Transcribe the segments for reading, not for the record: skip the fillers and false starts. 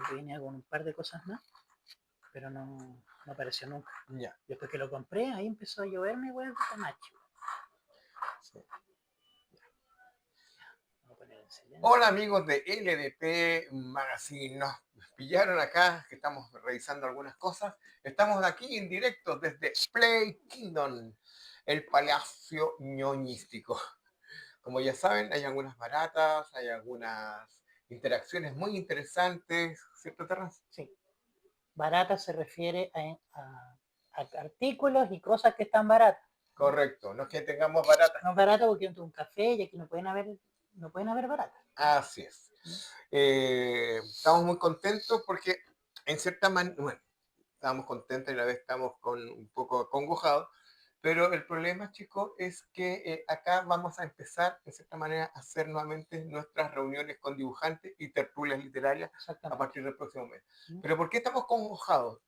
porque venía con un par de cosas más, pero no apareció nunca. Ya. Después que lo compré, ahí empezó a lloverme, weón, de Tamachi. Sí. Voy a poner en silencio. Hola amigos de LDP Magazine, nos pillaron acá que estamos revisando algunas cosas. Estamos aquí en directo desde Play Kingdom, el palacio ñoñístico. Como ya saben, hay algunas baratas, hay algunas interacciones muy interesantes, ¿cierto, Terrence? Sí. Barata se refiere a artículos y cosas que están baratas. Correcto, no es que tengamos baratas. No es barato porque es un café y aquí no pueden haber baratas. Así es. Estamos muy contentos porque en cierta manera, bueno, estamos contentos y a la vez estamos un poco acongojados, pero el problema, chicos, es que acá vamos a empezar, de cierta manera, a hacer nuevamente nuestras reuniones con dibujantes y tertulias literarias a partir del próximo mes. Pero ¿por qué estamos acongojados?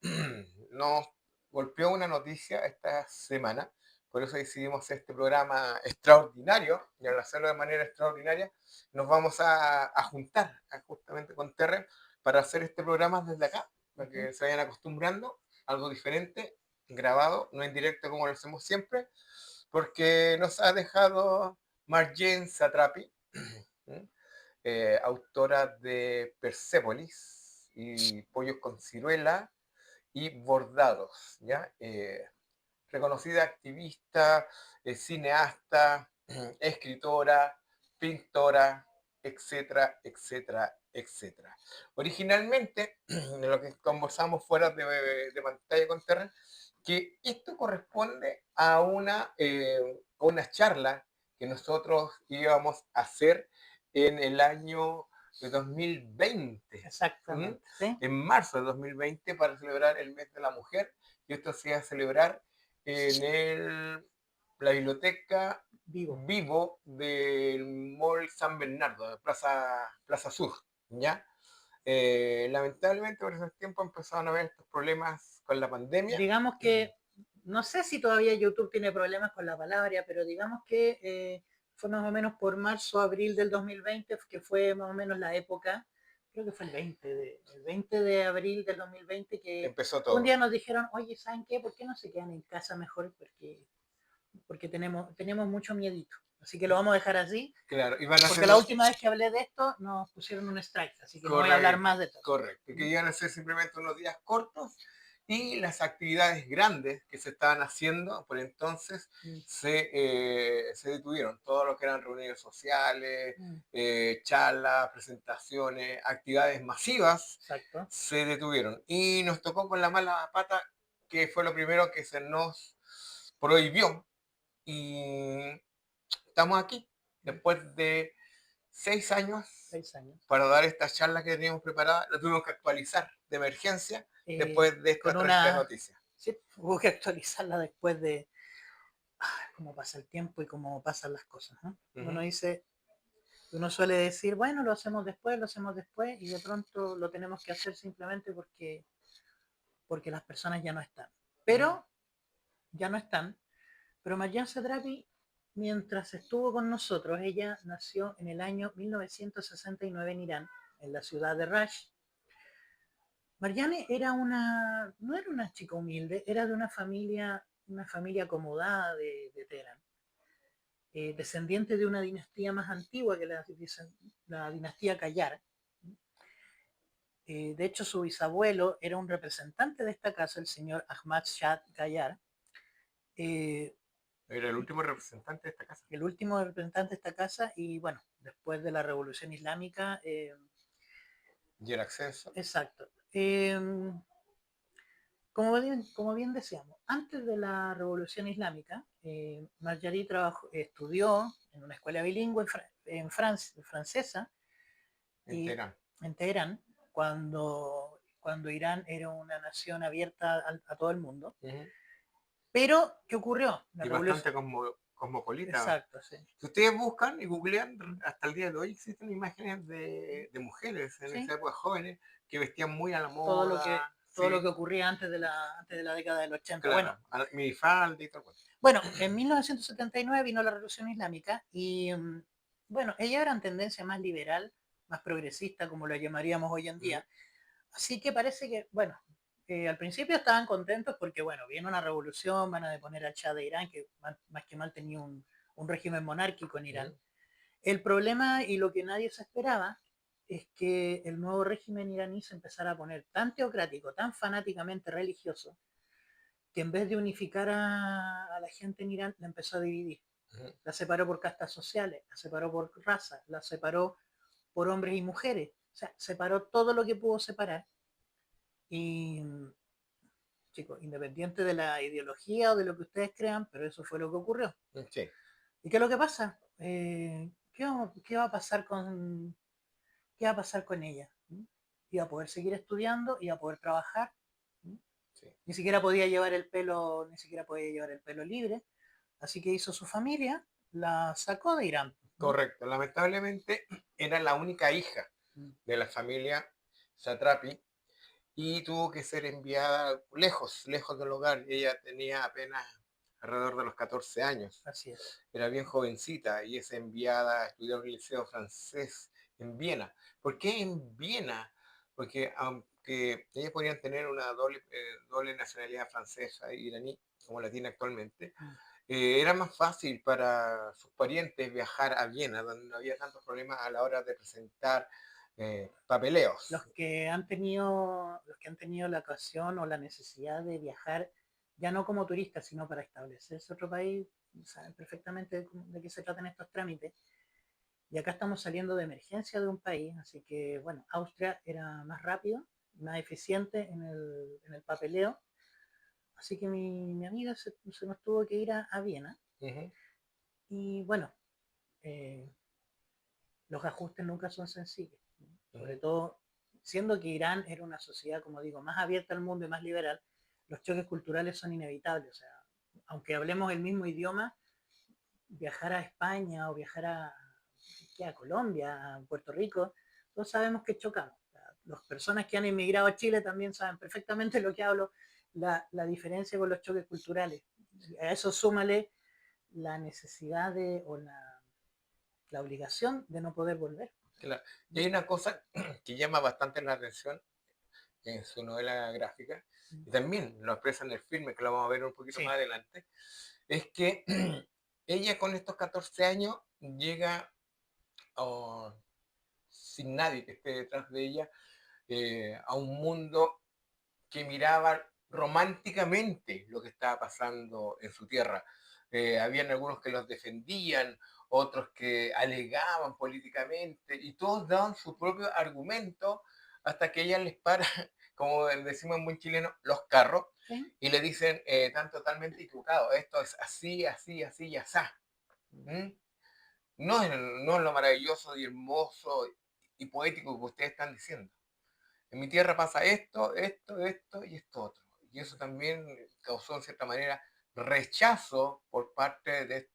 Nos golpeó una noticia esta semana, por eso decidimos hacer este programa extraordinario, y al hacerlo de manera extraordinaria, nos vamos a juntar justamente con Terren para hacer este programa desde acá, para que se vayan acostumbrando, algo diferente, grabado, no en directo como lo hacemos siempre, porque nos ha dejado Marjane Satrapi, autora de Persépolis y Pollos con Ciruela y Bordados, ¿ya? Reconocida activista, cineasta, escritora, pintora, etcétera, etcétera, etcétera. Originalmente, de lo que conversamos fuera de pantalla con Terra, que esto corresponde a una charla que nosotros íbamos a hacer en el año de 2020. Exactamente. ¿Sí? En marzo de 2020 para celebrar el mes de la mujer, y esto se iba a celebrar en la biblioteca Vivo del Mall San Bernardo, de Plaza Sur, ¿ya? Lamentablemente por ese tiempo empezaron a haber estos problemas con la pandemia. Digamos que, no sé si todavía YouTube tiene problemas con la palabra, pero digamos que fue más o menos por marzo, abril del 2020, que fue más o menos la época, creo que fue el 20 de abril del 2020, que empezó todo. Un día nos dijeron, oye, ¿saben qué? ¿Por qué no se quedan en casa mejor? Porque tenemos mucho miedito. Así que lo vamos a dejar así. Claro, porque la última vez que hablé de esto nos pusieron un strike, así que no voy a hablar más de esto. Correcto, que iban a ser simplemente unos días cortos y las actividades grandes que se estaban haciendo por entonces se detuvieron. Todo lo que eran reuniones sociales, charlas, presentaciones, actividades masivas, Exacto. se detuvieron. Y nos tocó con la mala pata, que fue lo primero que se nos prohibió. Y estamos aquí, después de 6 años, 6 años. para dar esta charla que teníamos preparada. La tuvimos que actualizar de emergencia después de esta trágica noticia. Sí, hubo que actualizarla después de cómo pasa el tiempo y cómo pasan las cosas, ¿no? Uno suele decir, bueno, lo hacemos después, y de pronto lo tenemos que hacer simplemente porque las personas ya no están. Pero, ya no están. Pero Marjane Satrapi, mientras estuvo con nosotros, ella nació en el año 1969 en Irán, en la ciudad de Rash. Marjane no era una chica humilde, era de una familia acomodada de Teherán. Descendiente de una dinastía más antigua que la dinastía Qajar. De hecho, su bisabuelo era un representante de esta casa, el señor Ahmad Shah Qajar. Era el último representante de esta casa. El último representante de esta casa, y bueno, después de la Revolución Islámica. Y el acceso. Exacto. Como bien decíamos, antes de la Revolución Islámica, Marjorie estudió en una escuela bilingüe francesa, en Teherán, cuando Irán era una nación abierta a todo el mundo. Pero, ¿qué ocurrió? Y bastante cosmopolita. Exacto, sí. Si ustedes buscan y googlean, hasta el día de hoy existen imágenes de mujeres en esa época, jóvenes, que vestían muy a la moda. Todo lo que ocurría antes de la década del 80. Claro, minifalda y todo. Bueno, en 1979 vino la Revolución Islámica y, bueno, ellas eran tendencia más liberal, más progresista, como lo llamaríamos hoy en día. Así que parece que, bueno, al principio estaban contentos porque, bueno, viene una revolución, van a deponer al Shah de Irán, que más que mal tenía un régimen monárquico en Irán. Ujú. El problema y lo que nadie se esperaba es que el nuevo régimen iraní se empezara a poner tan teocrático, tan fanáticamente religioso, que en vez de unificar a la gente en Irán, la empezó a dividir. Ujú. La separó por castas sociales, la separó por raza, la separó por hombres y mujeres. O sea, separó todo lo que pudo separar. Y, chicos, independiente de la ideología o de lo que ustedes crean, pero eso fue lo que ocurrió. Sí, ¿Y qué es lo que pasa? ¿Qué va a pasar qué va a pasar con ella? Iba a poder seguir estudiando, iba a poder trabajar. sí. Ni siquiera podía llevar el pelo, ni siquiera podía llevar el pelo libre. Así que hizo su familia, la sacó de Irán. Correcto. Lamentablemente era la única hija de la familia Satrapi y tuvo que ser enviada lejos, lejos del hogar. Ella tenía apenas alrededor de los 14 años. Así es. Era bien jovencita y es enviada a estudiar un liceo francés en Viena. ¿Por qué en Viena? Porque aunque ellos podrían tener una doble nacionalidad francesa e iraní, como la tiene actualmente, era más fácil para sus parientes viajar a Viena, donde no había tantos problemas a la hora de presentar papeleos. Los que han tenido la ocasión o la necesidad de viajar, ya no como turistas, sino para establecerse otro país, saben perfectamente de qué se tratan estos trámites. Y acá estamos saliendo de emergencia de un país, así que, bueno, Austria era más rápido, más eficiente en el papeleo, así que mi amiga se nos tuvo que ir a Viena. Ujú. Y bueno, eh, los ajustes nunca son sencillos, ¿no? Sobre Ujú. todo siendo que Irán era una sociedad, como digo, más abierta al mundo y más liberal, los choques culturales son inevitables. O sea, aunque hablemos el mismo idioma, viajar a España o viajar a Colombia, a Puerto Rico, todos sabemos que chocamos. O sea, las personas que han emigrado a Chile también saben perfectamente lo que hablo, la diferencia con los choques culturales. A eso súmale la necesidad la obligación de no poder volver. Claro. Y hay una cosa que llama bastante la atención en su novela gráfica, y también lo expresa en el filme, que lo vamos a ver un poquito Sí, más adelante, es que ella con estos 14 años llega oh, sin nadie que esté detrás de ella a un mundo que miraba románticamente lo que estaba pasando en su tierra. Habían algunos que los defendían, otros que alegaban políticamente, y todos daban su propio argumento hasta que ella les para, como decimos en buen chileno, los carros, sí. y le dicen, están totalmente equivocados, esto es así, así, así y así. ¿Mm? No es lo maravilloso y hermoso y poético que ustedes están diciendo. En mi tierra pasa esto, esto y esto otro. Y eso también causó, en cierta manera, rechazo por parte de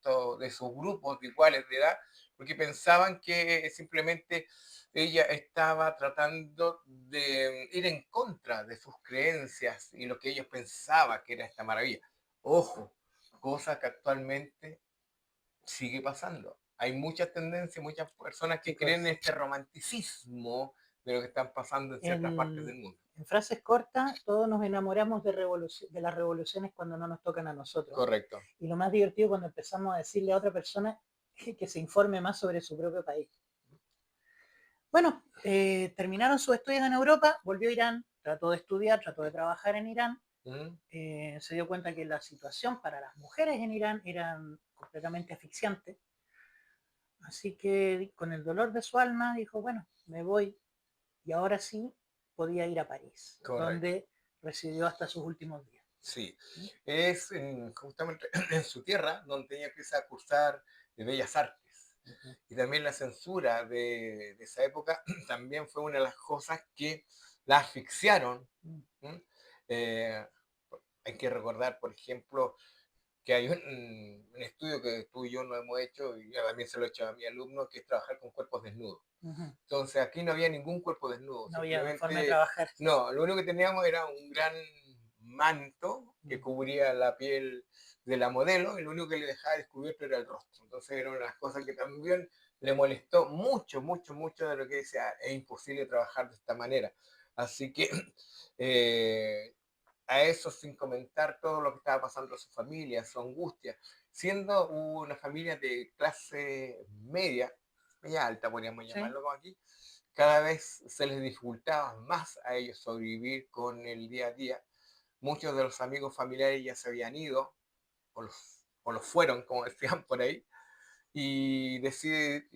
esos grupos de iguales de edad, porque pensaban que simplemente ella estaba tratando de ir en contra de sus creencias y lo que ellos pensaban que era esta maravilla. Ojo, cosa que actualmente sigue pasando. Hay muchas tendencias, muchas personas que creen en Chicos, este romanticismo de lo que están pasando en ciertas partes en, del mundo. en frases cortas, todos nos enamoramos de las revoluciones cuando no nos tocan a nosotros. Correcto. Y lo más divertido cuando empezamos a decirle a otra persona que se informe más sobre su propio país. Bueno, terminaron sus estudios en Europa, volvió a Irán, trató de estudiar, trató de trabajar en Irán, ¿Mm? se dio cuenta que la situación para las mujeres en Irán era completamente asfixiante, así que con el dolor de su alma dijo, bueno, me voy, y ahora sí podía ir a París, Correcto. donde residió hasta sus últimos días. Sí. Es justamente en su tierra donde ella empieza a cursar de Bellas Artes. Uh-huh. Y también la censura de esa época también fue una de las cosas que la asfixiaron. ¿Mm? Eh, Hay que recordar, por ejemplo, que hay un estudio que tú y yo no hemos hecho, y yo también se lo he hecho a mi alumno, que es trabajar con cuerpos desnudos. Uh-huh. Entonces aquí no había ningún cuerpo desnudo, No había forma de simplemente, trabajar. no, lo único que teníamos era un gran manto que Uh-huh. cubría la piel de la modelo y lo único que le dejaba descubierto era el rostro. Entonces era una de las cosas que también le molestó mucho, mucho, mucho de lo que decía, es imposible trabajar de esta manera. Así que eh, a eso sin comentar todo lo que estaba pasando en su familia, su angustia, siendo una familia de clase media, media alta, podríamos Sí, llamarlo como aquí, cada vez se les dificultaba más a ellos sobrevivir con el día a día. Muchos de los amigos familiares ya se habían ido, o los fueron, como decían por ahí, y decide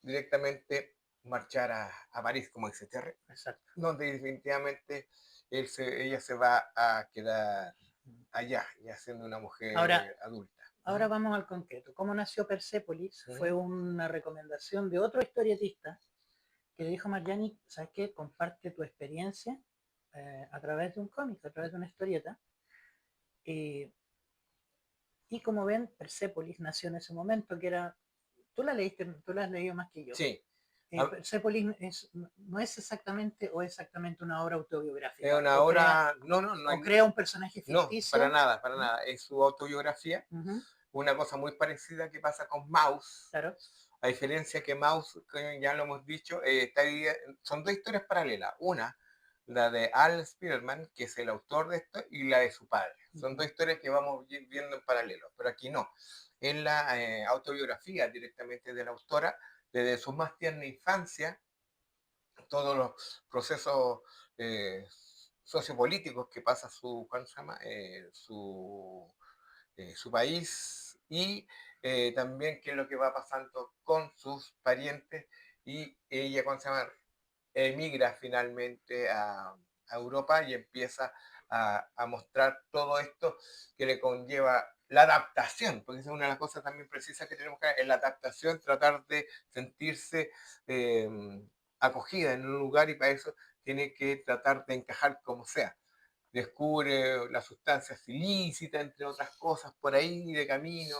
directamente marchar a París, como dice Terry, exacto. donde definitivamente ella se va a quedar allá, ya siendo una Ahora, mujer adulta. ahora vamos al concreto. ¿Cómo nació Persépolis? Fue Ujú. una recomendación de otro historietista que le dijo a Marjani, ¿sabes qué? Comparte tu experiencia a través de un cómic, a través de una historieta. Eh, y como ven, Persépolis nació en ese momento, que era, tú la leíste, tú la has leído más que yo. Sí, ah, Persépolis no es exactamente o exactamente una obra es autobiográfica, una obra, no, no, no, o crea un personaje no, para ficticio. nada, para ¿Mm? nada. Es su autobiografía, Ujú, una cosa muy parecida que pasa con Mouse. claro. A diferencia que Mouse, que ya lo hemos dicho, son dos historias paralelas. Una, la de Al Spiderman, que es el autor de esto, y la de su padre. Son Ujú. dos historias que vamos viendo en paralelo, pero aquí no. En la autobiografía directamente de la autora, desde su más tierna infancia, todos los procesos eh, sociopolíticos que pasa ¿cómo se llama? Su país y también qué es lo que va pasando con sus parientes y ella, ¿cómo se llama? Emigra finalmente a Europa y empieza a mostrar todo esto que le conlleva la adaptación, porque esa es una de las cosas también precisas que tenemos que hacer, en la adaptación, tratar de sentirse eh, acogida en un lugar y para eso tiene que tratar de encajar como sea. Descubre las sustancias ilícitas, entre otras cosas, por ahí de camino,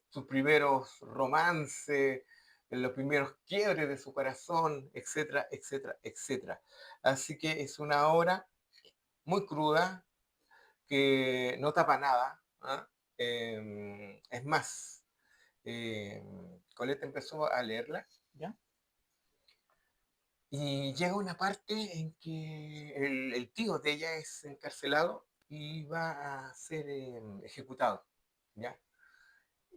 sus primeros romances, los primeros quiebres de su corazón, etcétera, etcétera, etcétera. Así que es una obra muy cruda, que no tapa nada. ¿Ah? Es más, eh, Colette empezó a leerla ¿Ya? y llega una parte en que el tío de ella es encarcelado y va a ser ejecutado, ¿ya?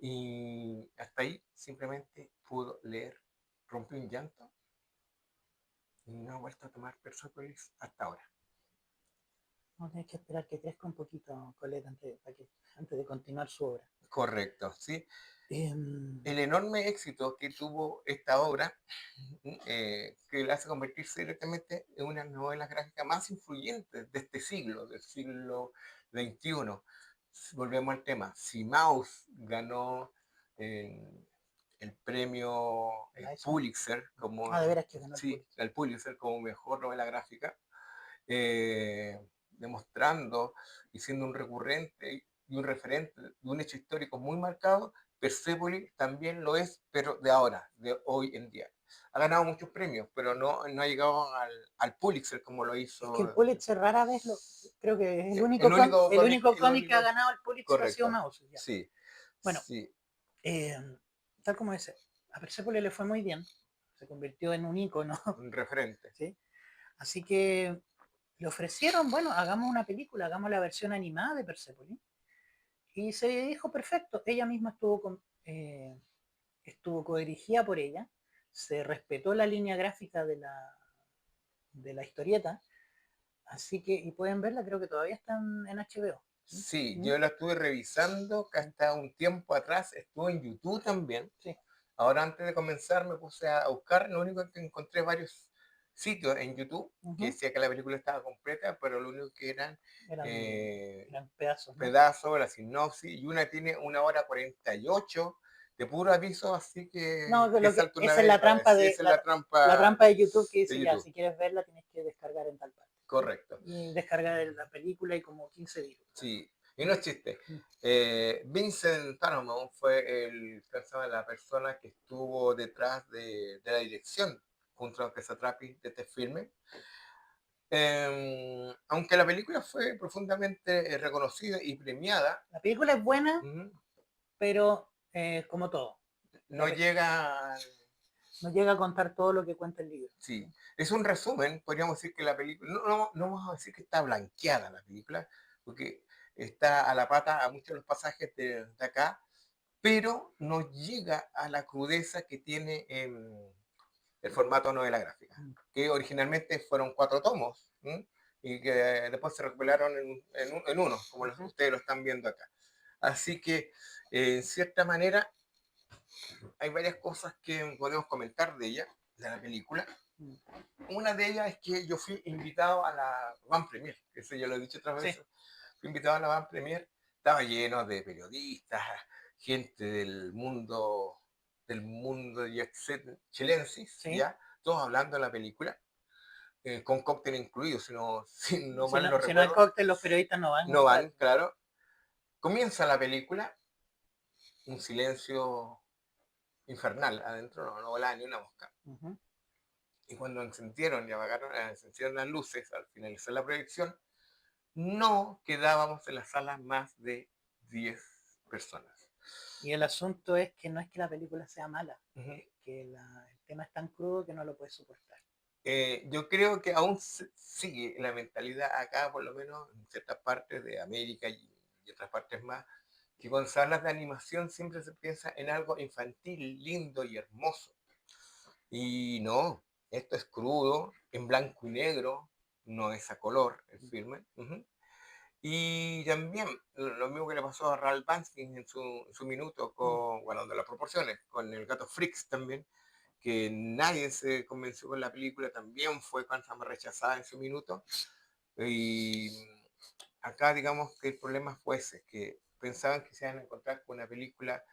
Y hasta ahí simplemente pudo leer, rompió un llanto y no ha vuelto a tomar Persepolis hasta ahora. Vamos a tener que esperar que crezca un poquito Colette antes de continuar su obra. Correcto, ¿sí? Em, El enorme éxito que tuvo esta obra, que la hace convertirse directamente en una novela gráfica más influyente de este siglo, del siglo XXI. Volvemos al tema. Si Maus ganó eh, el premio ¿el Eisner? Pulitzer como, De veras que ganó el sí, Pulitzer. el Pulitzer como mejor novela gráfica, demostrando y siendo un recurrente y un referente de un hecho histórico muy marcado, Persepolis también lo es, pero de ahora, de hoy en día. Ha ganado muchos premios, pero no ha llegado al Pulitzer como lo Es que el hizo. Pulitzer rara vez creo que El único el cómic, único el cómic que ha único, ganado el Pulitzer ha sido correcto, Mouse. Ya. sí, Bueno, sí, eh, tal como dice, a Persepolis le fue muy bien, se convirtió en un ícono, un referente. ¿sí? Así que le ofrecieron, bueno, hagamos una película, hagamos la versión animada de Persepolis. Y se dijo, perfecto, ella misma estuvo codirigida por ella, se respetó la línea gráfica de la historieta, así que, y pueden verla, creo que todavía están en HBO. ¿Sí? Sí, ¿Mm? yo la estuve revisando, que hasta un tiempo atrás estuvo en YouTube también. Sí, Ahora antes de comenzar me puse a buscar, lo único que encontré varios sitios en YouTube que uh-huh. decía que la película estaba completa, pero lo único que eran eran, eh, eran pedazos, ¿no? pedazos, la sinopsis, y una tiene 1 hora 48 de puro aviso, así No, que salta una esa es vez y la otra vez. trampa Sí, esa es la la trampa trampa de YouTube que de dice, ya, YouTube, si quieres verla tienes que descargar en tal parte. correcto. Y descargar la película y como 15 días. Sí, y no es chiste. Mm. Vincent Taromon fue la persona que estuvo detrás de la dirección junto a Pesatrapi de este filme. Aunque la película fue profundamente reconocida y premiada, La película es buena, ujú, pero como todo. La no llega No llega a contar todo lo que cuenta el libro. Sí, es un resumen, podríamos decir que la película, no vamos a decir que está blanqueada la película, porque está a la pata a muchos de los pasajes de acá, pero no llega a la crudeza que tiene el formato novela gráfica, Mm. que originalmente fueron 4 tomos, ¿m? Y que después se recuperaron en uno, como ustedes lo están viendo acá. Así que, en cierta manera, hay varias cosas que podemos comentar de ella, de la película. Mm. Una de ellas es que yo fui invitado a la Van Premier, que eso ya lo he dicho otras Sí. veces. Fui invitado a la Van Premier, estaba lleno de periodistas, gente del mundo chilensis, Sí. ya, todos hablando de la película, con cóctel incluido, si no Si mal no, no si no hay recuerdo, cóctel, los periodistas no van. no van, Claro. claro. Comienza la película, un silencio infernal adentro, no volaba ni una mosca. Uh-huh. Y cuando encendieron y apagaron, encendieron las luces al finalizar la proyección, no quedábamos en la sala más de 10 personas. Y el asunto es que no es que la película sea mala, Uh-huh. es que el tema es tan crudo que no lo puedes soportar. Yo creo que aún sigue la mentalidad acá, por lo menos en ciertas partes de América y otras partes más, que cuando se habla de animación siempre se piensa en algo infantil, lindo y hermoso. Y no, esto es crudo, en blanco y negro, no es a color el filme. Uh-huh. Y también lo mismo que le pasó a Ralph Bansky en su minuto, de las proporciones, con el Gato Freaks también, que nadie se convenció con la película, también fue cuando más rechazada en su minuto. Y acá digamos que el problema fue ese, que pensaban que se iban a encontrar con una película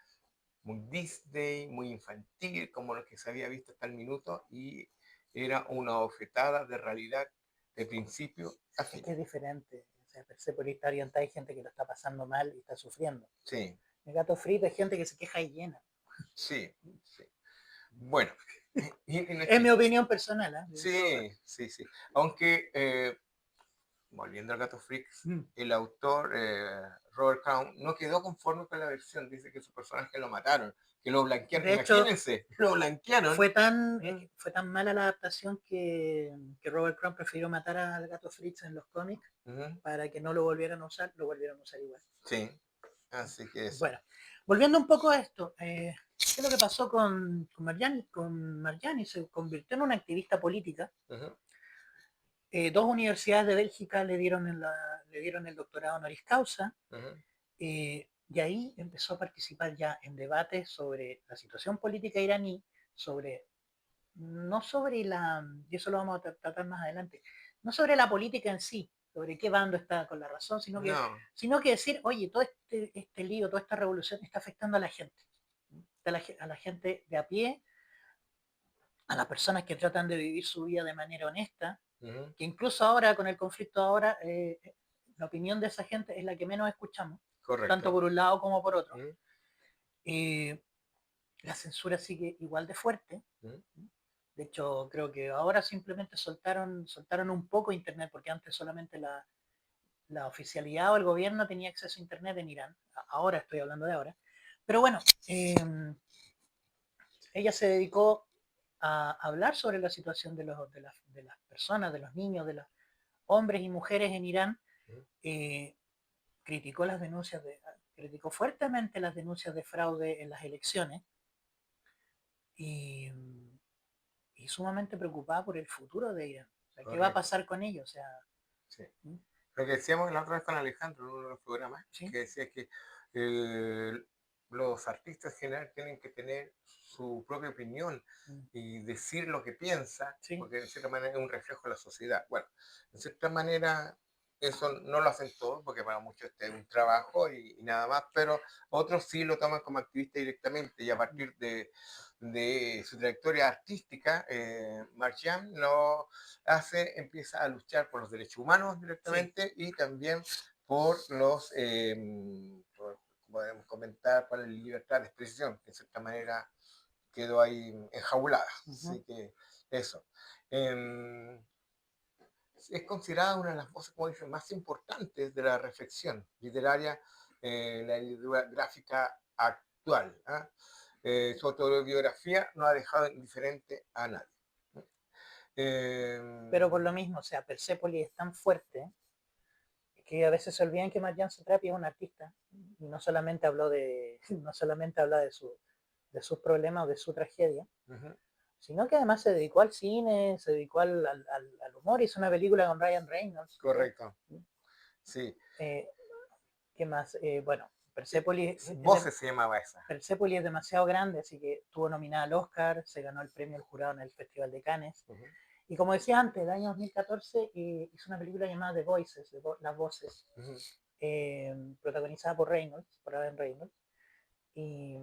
muy Disney, muy infantil, como lo que se había visto hasta el minuto, y era una bofetada de realidad de principio a Es fin. que es diferente. O sea, Persepolis está orientada, hay gente que lo está pasando mal y está sufriendo. Sí. El Gato Frito es gente que se queja y llena. Sí, sí. Bueno, Es mi opinión personal, ¿eh? sí, sí, sí. Aunque, volviendo al Gato Freaks, el autor, Robert Crumb, no quedó conforme con la versión. Dice que su personaje lo mataron, que lo blanquearon. De hecho, Imagínense, lo blanquearon. fue tan mala la adaptación que Robert Crumb prefirió matar al Gato Fritz en los cómics para que no lo volvieran a usar, lo volvieron a usar igual. Sí, así que eso. Bueno, volviendo un poco a esto, ¿qué es lo que pasó con Marjani? Con Marjani se convirtió en una activista política. Dos universidades de Bélgica le dieron el doctorado honoris causa. Y ahí empezó a participar ya en debates sobre la situación política iraní, no sobre y eso lo vamos a tratar más adelante, no sobre la política en sí, sobre qué bando está con la razón, sino que decir, oye, todo este lío, toda esta revolución está afectando a la gente, a la gente de a pie, a las personas que tratan de vivir su vida de manera honesta, que incluso ahora, con el conflicto ahora, la opinión de esa gente es la que menos escuchamos. Correcto. Tanto por un lado como por otro. La censura sigue igual de fuerte. De hecho, creo que ahora simplemente soltaron un poco internet, porque antes solamente la oficialidad o el gobierno tenía acceso a internet en Irán. Ahora estoy hablando de ahora. Pero bueno, ella se dedicó a hablar sobre la situación de las personas, de los niños, de los hombres y mujeres en Irán. Criticó fuertemente las denuncias de fraude en las elecciones y sumamente preocupada por el futuro de Irán. O sea, ¿qué va a pasar con ellos? O sea, sí. Lo que decíamos la otra vez con Alejandro en uno de los programas, ¿sí? Que decía que los artistas en general tienen que tener su propia opinión y decir lo que piensa, ¿sí? Porque de cierta manera es un reflejo de la sociedad. Bueno, de cierta manera eso no lo hacen todos, porque para muchos este es un trabajo y nada más, pero otros sí lo toman como activista directamente y a partir de su trayectoria artística, Marchand lo empieza a luchar por los derechos humanos directamente, sí, y también por podemos comentar, por la libertad de expresión, que de cierta manera quedó ahí enjaulada. Así que eso. Es considerada una de las voces, como dicen, más importantes de la reflexión literaria, la literatura gráfica actual. Su autobiografía no ha dejado indiferente a nadie. Pero por lo mismo, o sea, Persepolis es tan fuerte que a veces se olvidan que Marjane Satrapi es un artista y no solamente habló de, no solamente habla de sus problemas o de su tragedia, sino que además se dedicó al cine, se dedicó al humor, hizo una película con Ryan Reynolds. Correcto, sí. Eh, ¿Qué más? Bueno, Persepolis Voces se llamaba esa. Persepolis es demasiado grande, así que estuvo nominada al Oscar, se ganó el premio del jurado en el Festival de Cannes. Y como decía antes, el año 2014 hizo una película llamada The Voices, Las Voces, protagonizada por Reynolds, por Aaron Reynolds. Y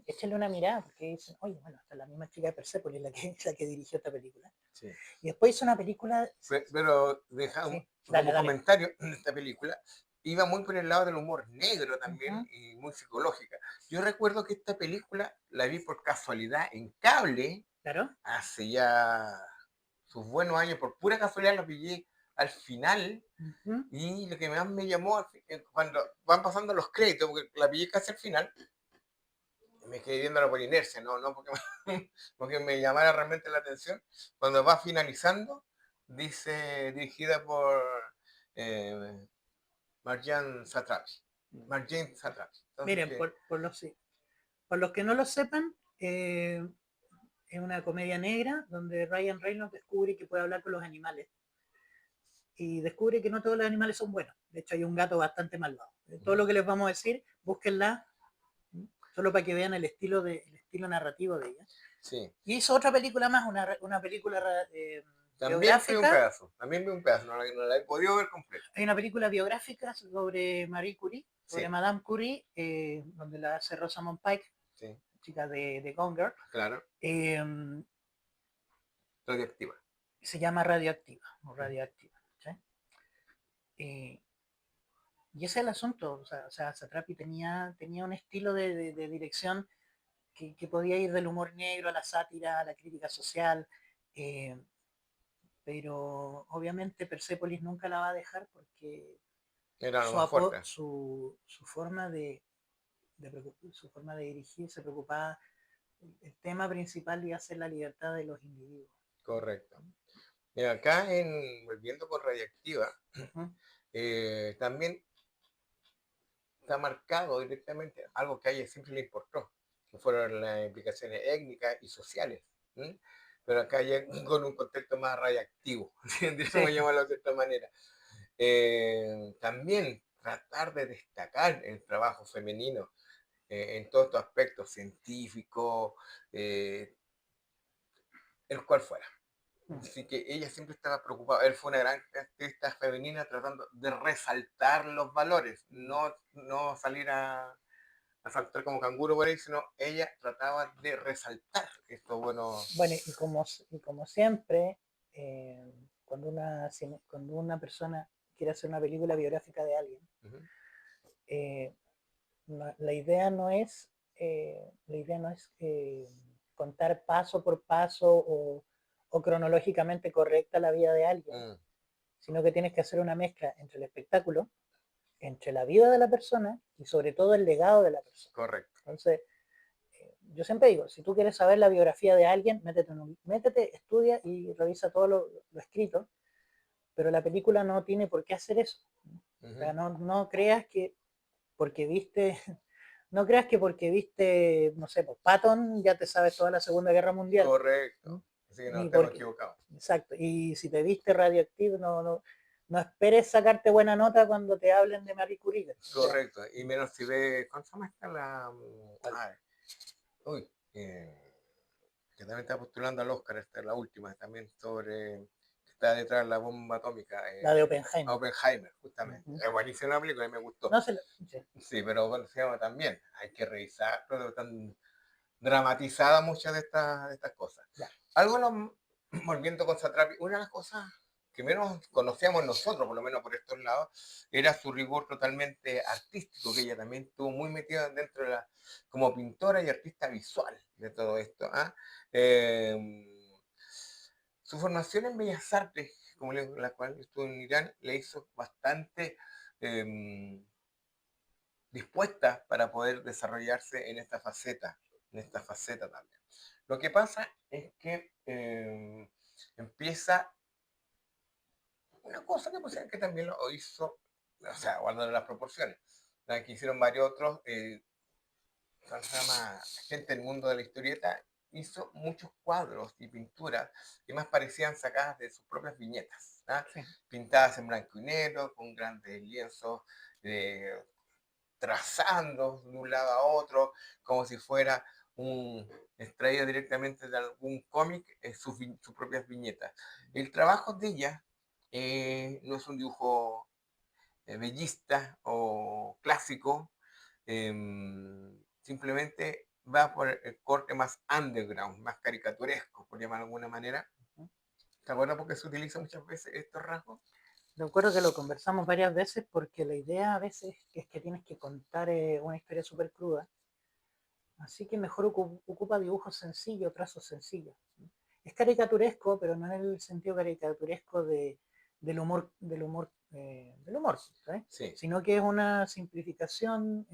échenle una mirada, porque dicen, oye, bueno, esta es la misma chica de Persepolis la que dirigió esta película. Sí. Y después hizo una película... Pero deja sí, como comentario de esta película, iba muy por el lado del humor negro también y muy psicológica. Yo recuerdo que esta película la vi por casualidad en cable, claro, hace ya sus buenos años, por pura casualidad la pillé al final, y lo que más me llamó cuando van pasando los créditos, porque la pillé casi al final, me quedé viéndola por inercia, no porque, porque me llamara realmente la atención, cuando va finalizando, dice dirigida por Marjane Satrapi. Marjane Satrapi. Entonces, miren, por los que no lo sepan, es una comedia negra donde Ryan Reynolds descubre que puede hablar con los animales y descubre que no todos los animales son buenos. De hecho, hay un gato bastante malvado. Todo lo que les vamos a decir, búsquenla, solo para que vean el estilo narrativo de ella. Sí. Y hizo otra película más, una película también biográfica. Vi un pedazo, también vi un pedazo, no la he podido ver completa. Hay una película biográfica sobre Marie Curie, sobre Madame Curie, donde la hace Rosamund Pike, chica de Gone Girl. Claro. Radioactiva. Se llama Radioactiva, o Radioactiva. ¿Sí? Y ese es el asunto, o sea Satrapi tenía un estilo de dirección que podía ir del humor negro a la sátira, a la crítica social, pero obviamente Persepolis nunca la va a dejar porque era su forma de su forma de dirigir se preocupaba, el tema principal iba a ser la libertad de los individuos. Correcto. Mira, acá volviendo con Radioactiva, también está marcado directamente algo que a ella siempre le importó, que fueron las implicaciones étnicas y sociales. Pero acá ya con un contexto más radiactivo, digamos, llamarlo de esta manera. También tratar de destacar el trabajo femenino en todos estos aspectos científicos, el cual fuera. Así que ella siempre estaba preocupada. Él fue una gran artista femenina tratando de resaltar los valores, no salir a saltar como canguro por ahí, sino ella trataba de resaltar esto bueno. Bueno, y como siempre, cuando una persona quiere hacer una película biográfica de alguien, la idea no es contar paso por paso o cronológicamente correcta la vida de alguien, sino que tienes que hacer una mezcla entre el espectáculo, entre la vida de la persona y sobre todo el legado de la persona. Correcto. Entonces, yo siempre digo, si tú quieres saber la biografía de alguien, métete, estudia y revisa todo lo escrito, pero la película no tiene por qué hacer eso. O sea, no creas que porque viste, no no sé, pues Patton ya te sabes toda la Segunda Guerra Mundial. Correcto. Así que no estamos equivocados. Exacto. Y si te viste Radioactive, no esperes sacarte buena nota cuando te hablen de Marie Curie. Correcto. Y menos si ves, ¿cuánto se llama esta la? Que también está postulando al Oscar, esta es la última, también sobre, está detrás de la bomba atómica. La de Oppenheimer. Oppenheimer, justamente. Es buenísima la película y me gustó. Sí, pero bueno, se llama también, hay que revisar, pero están dramatizadas muchas de estas cosas. Ya. Algo volviendo con Satrapi, una de las cosas que menos conocíamos nosotros, por lo menos por estos lados, era su rigor totalmente artístico, que ella también estuvo muy metida dentro de como pintora y artista visual de todo esto. Su formación en Bellas Artes, como la cual estuvo en Irán, le hizo bastante dispuesta para poder desarrollarse en esta faceta en esta faceta también. Lo que pasa es que empieza una cosa que también lo hizo, o sea, guardando las proporciones, la que hicieron varios otros, ¿cómo se llama? Gente del mundo de la historieta, hizo muchos cuadros y pinturas que más parecían sacadas de sus propias viñetas, ¿ah? Sí. Pintadas en blanco y negro, con grandes lienzos, eh, trazando de un lado a otro, como si fuera un extraído directamente de algún cómic, sus propias viñetas. El trabajo de ella no es un dibujo bellista o clásico, simplemente va por el corte más underground, más caricaturesco, por llamar de alguna manera. ¿Te acuerdas porque se utiliza muchas veces estos rasgos? Recuerdo que lo conversamos varias veces porque la idea a veces es que tienes que contar una historia súper cruda. Así que mejor ocupa dibujos sencillos, trazos sencillos. Es caricaturesco, pero no en el sentido caricaturesco del humor, ¿sabes? Sí. Sino que es una simplificación,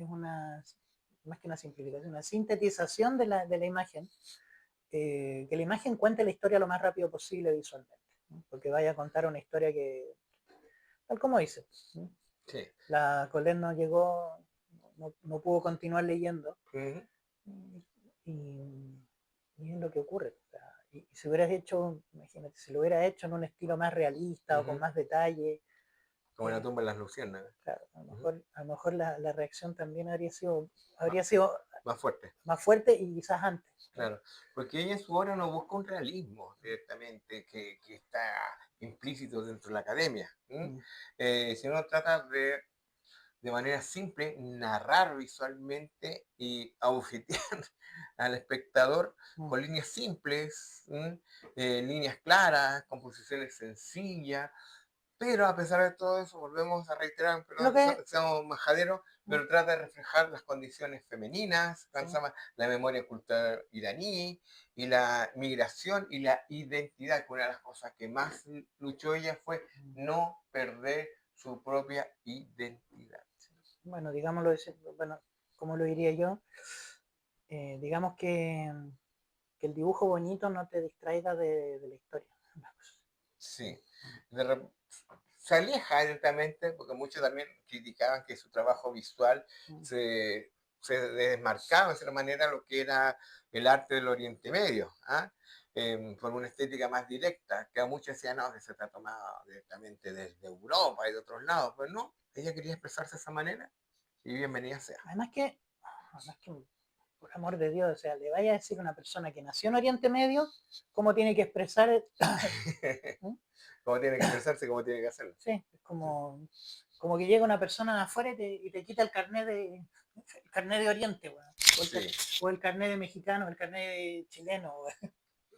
más que una simplificación, una sintetización de la imagen, que la imagen cuente la historia lo más rápido posible visualmente, ¿no? Porque vaya a contar una historia que, tal como dice, ¿no? Sí. La Colette no llegó, no pudo continuar leyendo, y, y es lo que ocurre. O sea, y si hubieras hecho, imagínate, si lo hubiera hecho en un estilo más realista o con más detalle, como la tumba de las luciérnagas. claro, a lo mejor la reacción también habría sido Más fuerte. más fuerte y quizás antes. Claro, porque ella en su obra no busca un realismo directamente que está implícito dentro de la academia, sino trata de manera simple narrar visualmente y abofetear al espectador con líneas simples, líneas claras, composiciones sencillas, pero a pesar de todo eso, volvemos a reiterar, pero seamos majaderos, pero trata de reflejar las condiciones femeninas, Sí. la memoria cultural iraní y la migración y la identidad, que una de las cosas que más luchó ella fue no perder su propia identidad. Bueno, digámoslo, bueno, ¿cómo lo diría yo? Digamos que el dibujo bonito no te distraiga de la historia. Sí. Se aleja directamente, porque muchos también criticaban que su trabajo visual se desmarcaba de cierta manera lo que era el arte del Oriente Medio, ¿ah? Por una estética más directa, que a muchos decían, no, que se está tomado directamente desde Europa y de otros lados, pero no, ella quería expresarse de esa manera y bienvenida sea. Además que, por amor de Dios, o sea, le vaya a decir a una persona que nació en Oriente Medio cómo tiene que expresar. Cómo tiene que expresarse, cómo tiene que hacerlo. Sí, es como que llega una persona de afuera y te quita el carnet de Oriente, o el carnet de mexicano, el carnet de chileno.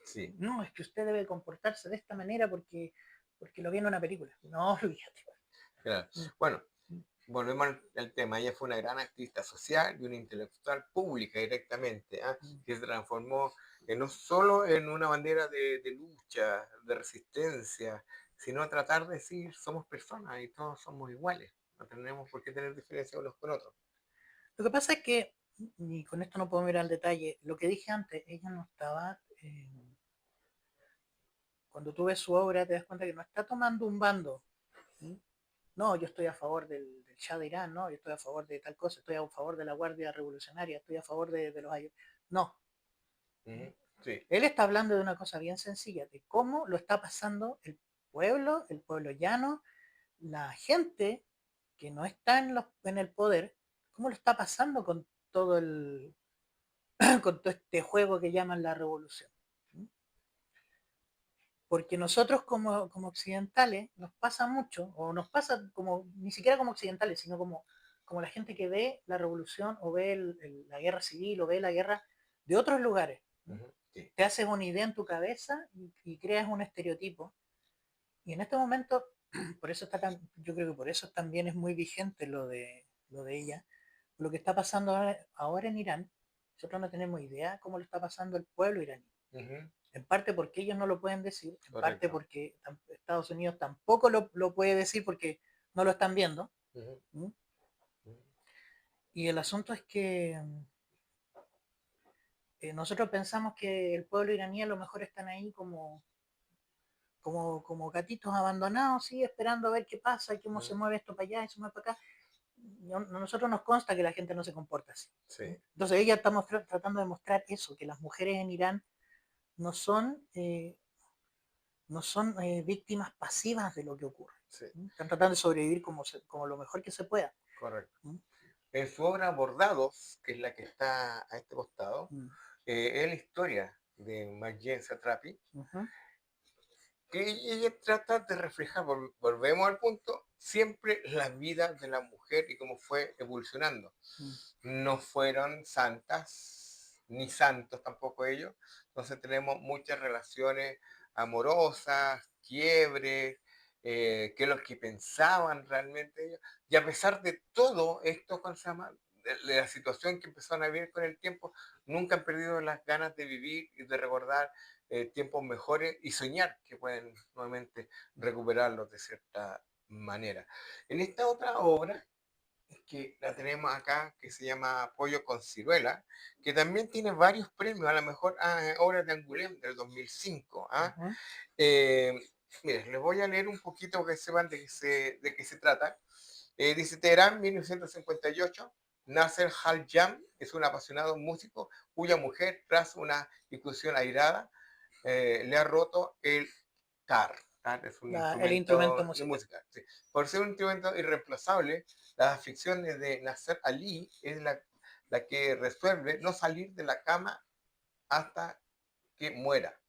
Sí. No, es que usted debe comportarse de esta manera porque lo vi en una película. No, olvídate. Claro. Bueno, volvemos al tema. Ella fue una gran activista social y una intelectual pública directamente, que se transformó no solo en una bandera de lucha, de resistencia, sino tratar de decir somos personas y todos somos iguales. No tenemos por qué tener diferencias unos con otros. Lo que pasa es que, y con esto no puedo mirar al detalle, lo que dije antes, ella no estaba. Cuando tú ves su obra, te das cuenta que no está tomando un bando. No, yo estoy a favor del Shah de Irán, no, yo estoy a favor de tal cosa, estoy a favor de la Guardia Revolucionaria, estoy a favor de los ayos. No. Sí. Él está hablando de una cosa bien sencilla, de cómo lo está pasando el pueblo llano, la gente que no está en el poder, cómo lo está pasando con todo con todo este juego que llaman la revolución. Porque nosotros como occidentales nos pasa mucho, o nos pasa como, ni siquiera como occidentales, sino como la gente que ve la revolución o ve la guerra civil o ve la guerra de otros lugares. Sí. Te haces una idea en tu cabeza y creas un estereotipo. Y en este momento, por eso yo creo que por eso también es muy vigente lo de ella. Lo que está pasando ahora en Irán, nosotros no tenemos idea cómo lo está pasando el pueblo iraní. En parte porque ellos no lo pueden decir, en parte porque Estados Unidos tampoco lo puede decir porque no lo están viendo. Y el asunto es que nosotros pensamos que el pueblo iraní a lo mejor están ahí como gatitos abandonados, sí, esperando a ver qué pasa, cómo se mueve esto para allá y se mueve para acá. Nosotros nos consta que la gente no se comporta así. Sí. Entonces, ella estamos tratando de mostrar eso, que las mujeres en Irán no son, no son víctimas pasivas de lo que ocurre. Sí. Están tratando de sobrevivir como lo mejor que se pueda. Correcto. En su obra Bordados, que es la que está a este costado, es la historia de Marjane Satrapi, que ella trata de reflejar, volvemos al punto, siempre la vida de la mujer y cómo fue evolucionando. No fueron santas, ni santos tampoco ellos, entonces tenemos muchas relaciones amorosas, quiebres, qué es lo que pensaban realmente ellos, y a pesar de todo esto, ¿cómo se llama? De la situación que empezaron a vivir con el tiempo, nunca han perdido las ganas de vivir y de recordar tiempos mejores y soñar que pueden nuevamente recuperarlos de cierta manera. En esta otra obra, que la tenemos acá, que se llama Pollo con Ciruela, que también tiene varios premios, a la mejor obra de Angoulême del 2005. Miren, les voy a leer un poquito para que sepan de qué se trata. Dice: Teherán, 1958. Nasser Al-Jam es un apasionado músico cuya mujer, tras una discusión airada, le ha roto el tar. Es un El instrumento de musical. música. Sí. Por ser un instrumento irreemplazable, las aficiones de Nasser Ali es la que resuelve no salir de la cama hasta que muera,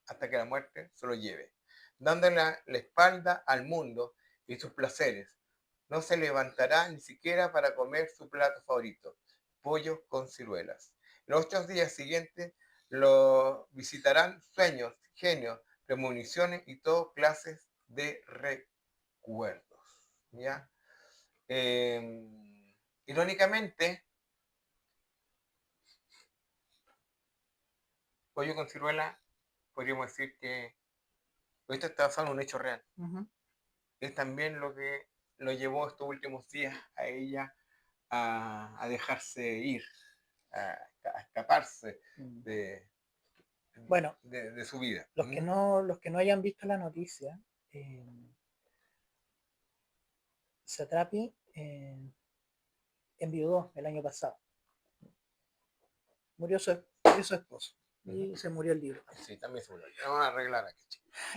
hasta que la muerte se lo lleve, dándole la espalda al mundo y sus placeres. No se levantará ni siquiera para comer su plato favorito, pollo con ciruelas. Los 8 días siguientes lo visitarán sueños, genios, premoniciones y todo clases de recuerdos. ¿Ya? Irónicamente, pollo con ciruela, podríamos decir que esto está basado en un hecho real. Es también lo que lo llevó estos últimos días a ella a dejarse ir, a escaparse bueno, de su vida. Los que no hayan visto la noticia, Satrapi enviudó el año pasado. Murió su esposo y se murió el libro. Sí, también se murió. Vamos a arreglar aquí.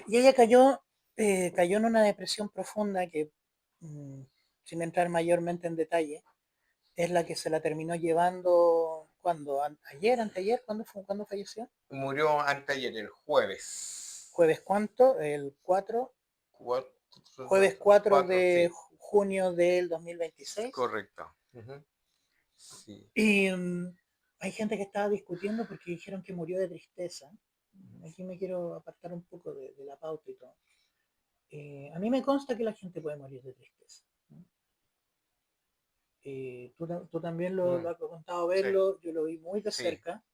Y ella cayó en una depresión profunda que, sin entrar mayormente en detalle, es la que se la terminó llevando cuando anteayer, ¿cuándo falleció? Murió anteayer, el jueves. ¿Jueves cuánto? El 4. Jueves 4 de sí. Junio del 2026. Correcto. Sí. Y hay gente que estaba discutiendo porque dijeron que murió de tristeza. Aquí me quiero apartar un poco de la pauta y todo. A mí me consta que la gente puede morir de tristeza. Tú también lo has contado verlo, sí. Yo lo vi muy de cerca.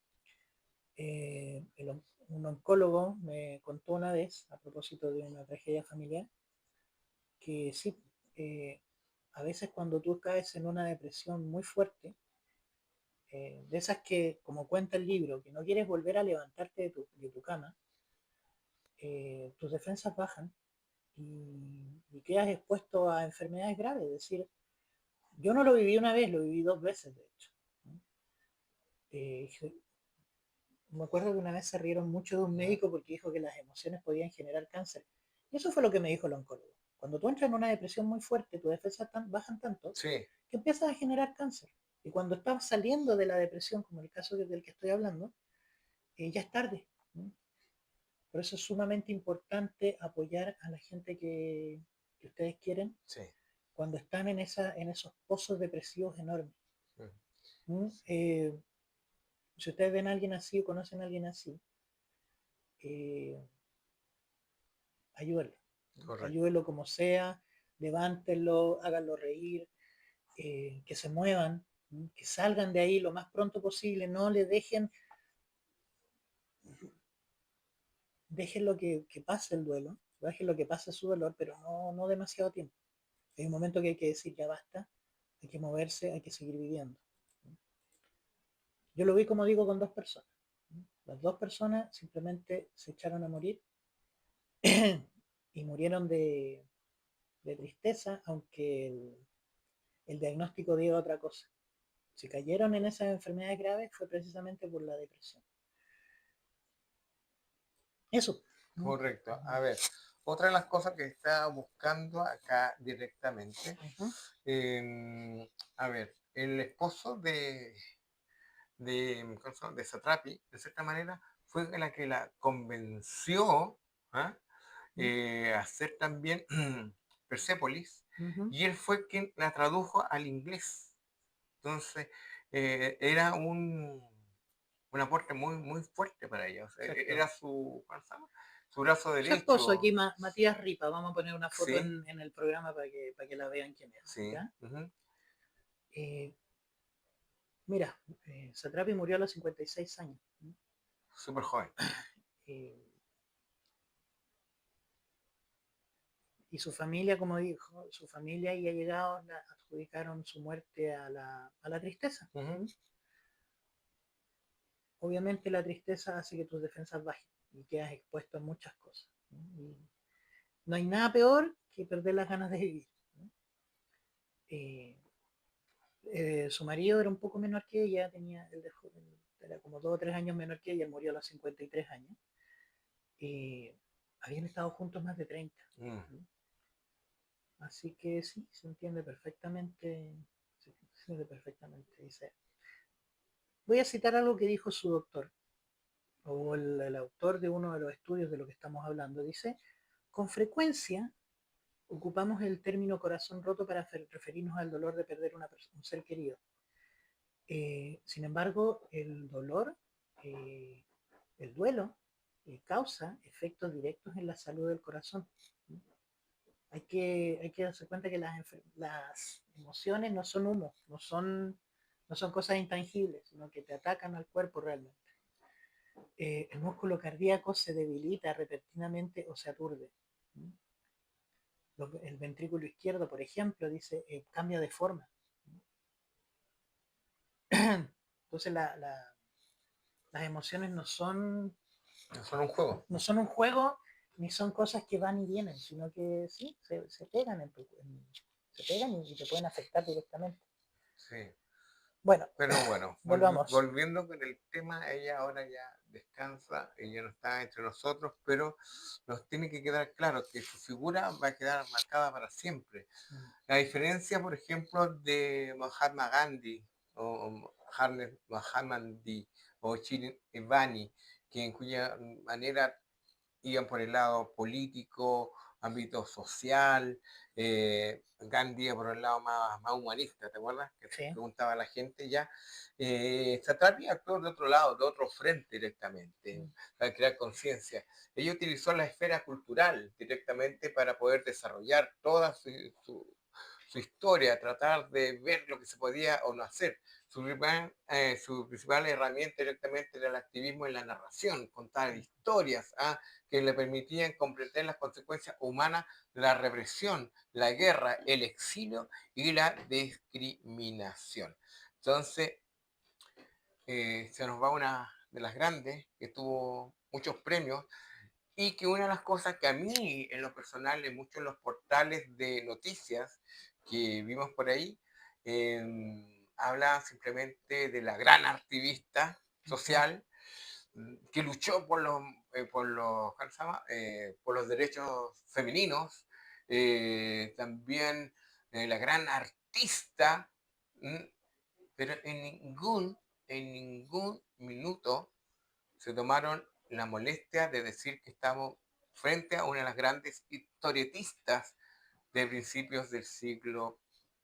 Un oncólogo me contó una vez, a propósito de una tragedia familiar, que sí, a veces cuando tú caes en una depresión muy fuerte, de esas que, como cuenta el libro, que no quieres volver a levantarte de tu cama, tus defensas bajan y quedas expuesto a enfermedades graves. Es decir, yo no lo viví una vez, lo viví 2 veces, de hecho. Me acuerdo que una vez se rieron mucho de un médico porque dijo que las emociones podían generar cáncer. Y eso fue lo que me dijo el oncólogo. Cuando tú entras en una depresión muy fuerte, tus defensas bajan tanto, sí, que empiezas a generar cáncer. Y cuando estás saliendo de la depresión, como el caso del que estoy hablando, ya es tarde. Por eso es sumamente importante apoyar a la gente que ustedes quieren, sí, cuando están en esos pozos depresivos enormes. Si ustedes ven a alguien así o conocen a alguien así, ayúdenlo. Ayúdenlo como sea, levántenlo, háganlo reír, que se muevan, que salgan de ahí lo más pronto posible, no le dejen lo que pase el duelo, dejen lo que pase su dolor, pero no demasiado tiempo. Hay un momento que hay que decir ya basta, hay que moverse, hay que seguir viviendo. Yo lo vi, como digo, con 2 personas. Las dos personas simplemente se echaron a morir y murieron de tristeza, aunque el diagnóstico diga otra cosa. Si cayeron en esas enfermedades graves fue precisamente por la depresión. Eso. Correcto. A ver, otra de las cosas que estaba buscando acá directamente, Ujú. a ver, el esposo ¿cómo se llama? De Satrapi, de cierta manera, fue la que la convenció, ¿ah? A hacer también Persépolis, Ujú. y él fue quien la tradujo al inglés. Entonces, era un aporte muy, muy fuerte para ella. O sea, Exacto. era su, ¿cómo se llama? Su brazo Su esposo aquí, derecho. Matías Ripa, vamos a poner una foto Sí, en el programa para que la vean quién es. sí. ¿Ya? Ujú. Eh, Mira, Satrapi murió a los 56 años. Súper joven. Eh, y su familia, como dijo, su familia y allegados la adjudicaron su muerte a la tristeza. Ujú. Obviamente la tristeza hace que tus defensas bajen y quedas expuesto a muchas cosas. Y no hay nada peor que perder las ganas de vivir. Eh, Su marido era un poco menor que ella, era como 2 o 3 años menor que ella, él murió a los 53 años. Habían estado juntos más de 30. Mm. Así que sí, se entiende perfectamente. Se entiende perfectamente. Dice, voy a citar algo que dijo su doctor, o el autor de uno de los estudios de lo que estamos hablando. Dice, con frecuencia ocupamos el término corazón roto para referirnos al dolor de perder un ser querido. Sin embargo, el dolor, eh, el duelo, causa efectos directos en la salud del corazón. Hay que darse cuenta que las emociones no son humo, no son cosas intangibles, sino que te atacan al cuerpo realmente. El músculo cardíaco se debilita repentinamente o se aturde. El ventrículo izquierdo, por ejemplo, dice, cambia de forma. Entonces las emociones Son un juego. no son un juego ni son cosas que van y vienen, sino que sí, se pegan se pegan y te pueden afectar directamente. Sí. Bueno, Pero bueno, volvamos. volviendo con el tema, ella ahora ya descansa, ella no está entre nosotros, pero nos tiene que quedar claro que su figura va a quedar marcada para siempre. La diferencia, por ejemplo, de Mahatma Gandhi o Mahatma Gandhi o Ivani, que en cuya manera iban por el lado político, ámbito social, Gandhi iba por el lado más humanista, ¿te acuerdas? Que Sí. preguntaba a la gente ya. Satrapi actuó de otro lado, de otro frente directamente, para crear conciencia. Ella utilizó la esfera cultural directamente para poder desarrollar toda su historia, tratar de ver lo que se podía o no hacer. Su principal herramienta directamente era el activismo en la narración, contar historias que le permitían comprender las consecuencias humanas de la represión, la guerra, el exilio y la discriminación. Entonces, se nos va una de las grandes que tuvo muchos premios y que una de las cosas que a mí en lo personal, en muchos de los portales de noticias que vimos por ahí, eh, habla simplemente de la gran activista social que luchó ¿cómo se llama? Por los derechos femeninos, también la gran artista, pero en ningún minuto se tomaron la molestia de decir que estamos frente a una de las grandes historietistas de principios del siglo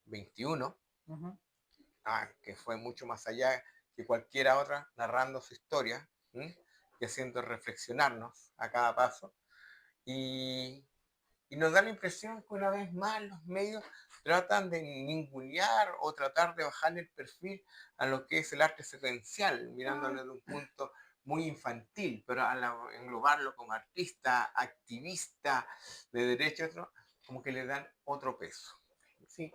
XXI, que fue mucho más allá que cualquiera otra, narrando su historia y haciendo reflexionarnos a cada paso. Y, y nos da la impresión que una vez más los medios tratan de ningunear o tratar de bajar el perfil a lo que es el arte secuencial, mirándolo desde un punto muy infantil, pero al englobarlo como artista, activista de derechos, como que le dan otro peso. Sí,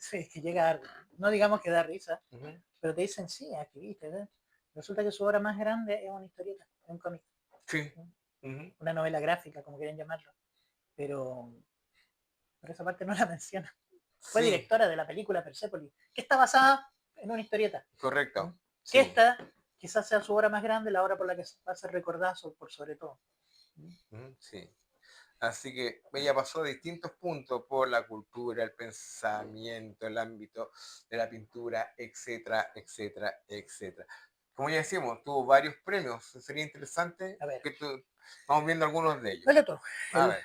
sí, que llega no digamos que da risa, Uh -huh. pero te dicen, sí, activista, ¿verdad? Resulta que su obra más grande es una historieta, es un cómic, Sí. Ujú. una novela gráfica, como quieren llamarlo, pero por esa parte no la menciona. Fue Sí, directora de la película Persepolis, que está basada en una historieta. correcto. Que Sí. esta quizás sea su obra más grande, la obra por la que va a ser recordada por sobre todo. Sí. Así que ella pasó de distintos puntos por la cultura, el pensamiento, el ámbito de la pintura, etcétera, etcétera, etcétera. Como ya decíamos, tuvo varios premios. Sería interesante A ver, que vamos viendo algunos de ellos. dale tú. A El ver,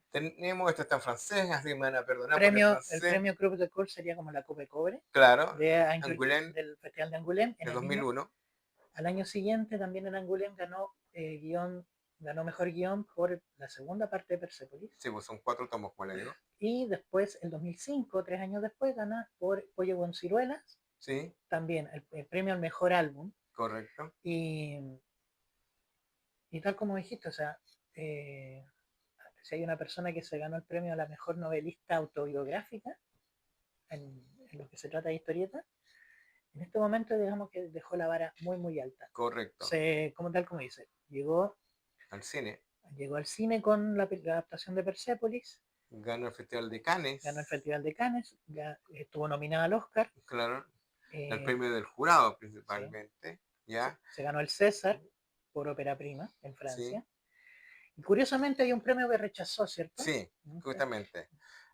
tenemos, esto está en francés, así me van a perdonar por el el francés. premio Cruz de Cour sería como la Coupe de Cobre Claro, de Angoulême del Festival de Angoulême en de el mismo. 2001. Al año siguiente también en Angoulême ganó mejor guión por la segunda parte de Persepolis. Sí, pues son 4 tomos, como le digo. Y después, el 2005, 3 años después, gana por Pollo con Ciruelas, Sí, también el premio al mejor álbum. correcto. Y, y tal como dijiste, o sea, si hay una persona que se ganó el premio a la mejor novelista autobiográfica en lo que se trata de historieta, en este momento digamos que dejó la vara muy muy alta. Correcto. Como tal como dice, Al cine. llegó al cine con la adaptación de Persepolis, Ganó el Festival de ganó el Cannes. Festival de Cannes, estuvo nominada al Oscar, Claro. El eh, premio del jurado sí, principalmente. ¿Ya? se ganó el César por ópera prima en Sí. Francia. Y curiosamente hay un premio que rechazó, ¿cierto? Sí, justamente.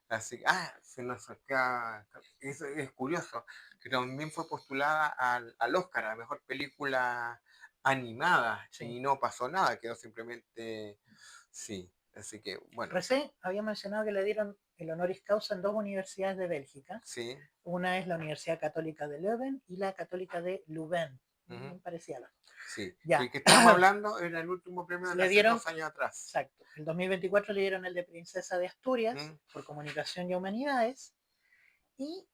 Así que, se nos acá, es curioso, que también fue postulada al Oscar, a la mejor película animada, Sí. y no pasó nada, quedó simplemente, sí, así que, bueno, Recién había mencionado que le dieron el honoris causa en dos universidades de Bélgica. sí, Una es la Universidad Católica de Leuven y la Católica de Louvain. ujú, Bien parecía la. sí, que Ya. el que estábamos hablando era el último premio de Le hace dieron, 2 años atrás. exacto, el 2024 le dieron el de Princesa de Asturias ¿Mm? por Comunicación y Humanidades. Y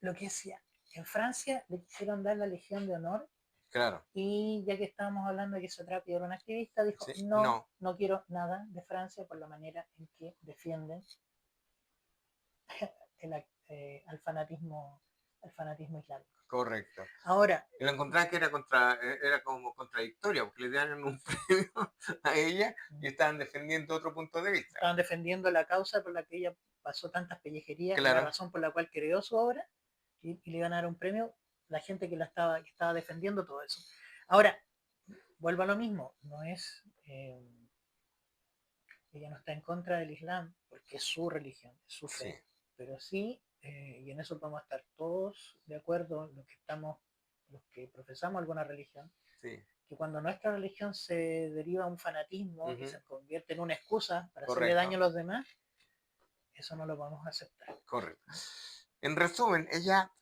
lo que decía, en Francia le quisieron dar la Legión de Honor. Claro, Y ya que estábamos hablando de que Satrapi era un activista, dijo, sí, no, no, no quiero nada de Francia por la manera en que defienden el, al fanatismo islámico. correcto. Ahora, Y lo encontraba que era como contradictoria, porque le dieron un premio a ella y estaban defendiendo otro punto de vista. estaban defendiendo la causa por la que ella pasó tantas pellejerías y la Claro, razón por la cual creó su obra y le iban a dar un premio la gente que estaba defendiendo todo eso. Ahora, vuelvo a lo mismo, no es, ella no está en contra del Islam porque es su religión, es su sí, fe, pero sí, y en eso podemos estar todos de acuerdo, los que profesamos alguna religión, sí, que cuando nuestra religión se deriva a un fanatismo y ujú, se convierte en una excusa para hacerle daño correcto, a los demás, eso no lo podemos aceptar. correcto. En resumen, ella,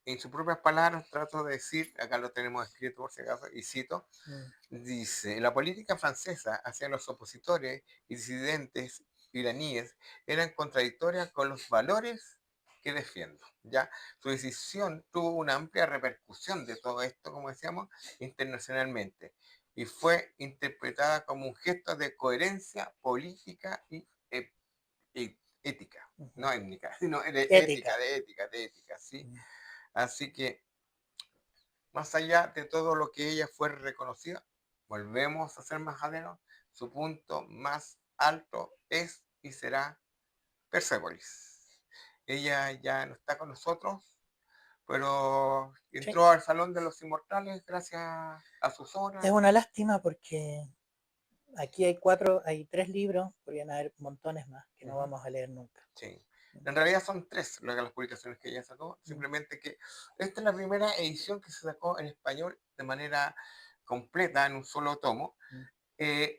en sus propias palabras, trato de decir, acá lo tenemos escrito por si acaso, y cito, Mm. dice, la política francesa hacia los opositores y disidentes iraníes eran contradictorias con los valores que defiendo. ¿Ya? Su decisión tuvo una amplia repercusión de todo esto, como decíamos, internacionalmente, y fue interpretada como un gesto de coherencia política y ética, Ujú. no étnica, sino de Ética. de ética, ¿sí? Mm. Así que más allá de todo lo que ella fue reconocida, volvemos a ser majaderos, su punto más alto es y será Persepolis. Ella ya no está con nosotros, pero Sí. entró al Salón de los Inmortales gracias a sus Es obras. una lástima porque aquí hay 3 libros, podrían haber montones más que no Ujú, vamos a leer nunca. sí. En realidad son 3 las publicaciones que ella sacó, Mm. simplemente que esta es la primera edición que se sacó en español de manera completa en un solo tomo. Mm.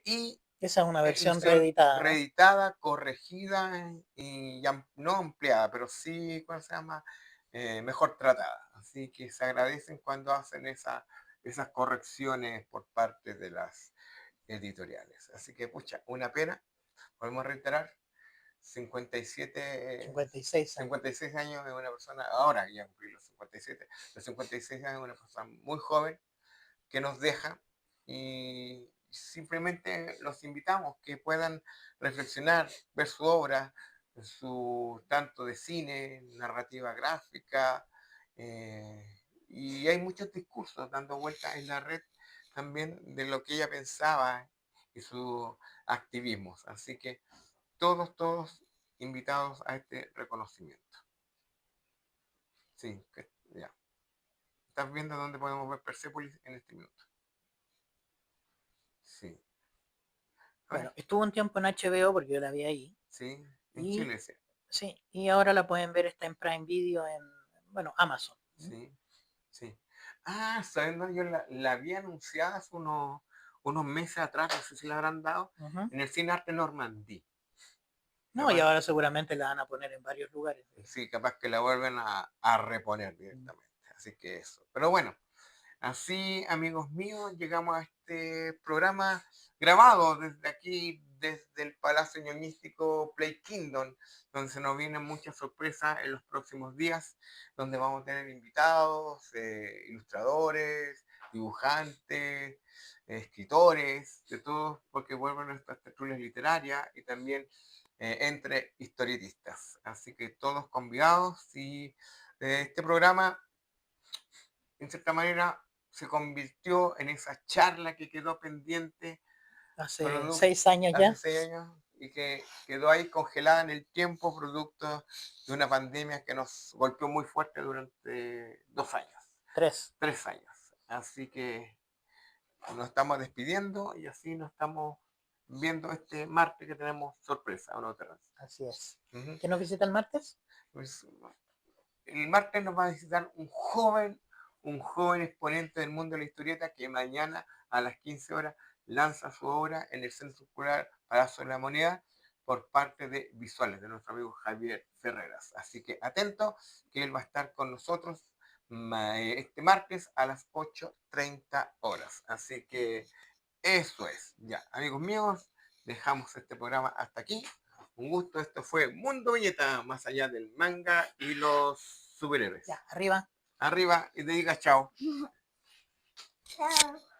Y Esa es una versión edición reeditada, ¿no? reeditada, corregida y no ampliada, pero sí, ¿cómo se llama? Mejor tratada. Así que se agradecen cuando hacen esas correcciones por parte de las editoriales. Así que, pucha, una pena. Podemos reiterar, 57, 56 años. 56 años es una persona, ahora ya cumplí los 57, los 56 años es una persona muy joven que nos deja y simplemente los invitamos que puedan reflexionar, ver su obra, su tanto de cine, narrativa gráfica, eh, y hay muchos discursos dando vueltas en la red también de lo que ella pensaba y sus activismos. Así que todos invitados a este reconocimiento. Sí, ya. Estás viendo dónde podemos ver Persepolis en este minuto. Sí. Bueno, estuvo un tiempo en HBO porque yo la vi ahí. Sí, en Y Chile, sí. sí, y ahora la pueden ver, está en Prime Video en, bueno, Amazon. Sí, sí. Ah, sabiendo, yo la había anunciada hace unos meses atrás, no sé si la habrán dado, Ujú. en el Cine Arte Normandí. No, y Capaz, ahora seguramente la van a poner en varios lugares. sí, capaz que la vuelven a reponer directamente. Así que eso. Pero bueno, así, amigos míos, llegamos a este programa grabado desde aquí, desde el Palacio Ñoñístico Play Kingdom, donde se nos vienen muchas sorpresas en los próximos días, donde vamos a tener invitados, ilustradores, dibujantes, escritores, de todos, porque vuelven nuestras tertulias literarias y también entre historietistas. Así que todos convidados y este programa, en cierta manera, se convirtió en esa charla que quedó pendiente Hace 6 años hace ya. 6 años y que quedó ahí congelada en el tiempo producto de una pandemia que nos golpeó muy fuerte durante 2 años, 3. 3 años. Así que nos estamos despidiendo y así nos estamos viendo este martes que tenemos sorpresa, ¿o no, Terrence? Así es. Ujú. ¿Quién nos visita el martes? Pues, el martes nos va a visitar un joven exponente del mundo de la historieta que mañana a las 15 horas lanza su obra en el Centro Cultural Palacio de la Moneda por parte de Visuales, de nuestro amigo Javier Ferreras. Así que atento, que él va a estar con nosotros este martes a las 8:30 horas. Así que eso es. Ya, amigos míos, dejamos este programa hasta aquí. Un gusto, esto fue Mundo Viñeta, más allá del manga y los superhéroes. Ya, arriba. Arriba y te diga chao. Chao.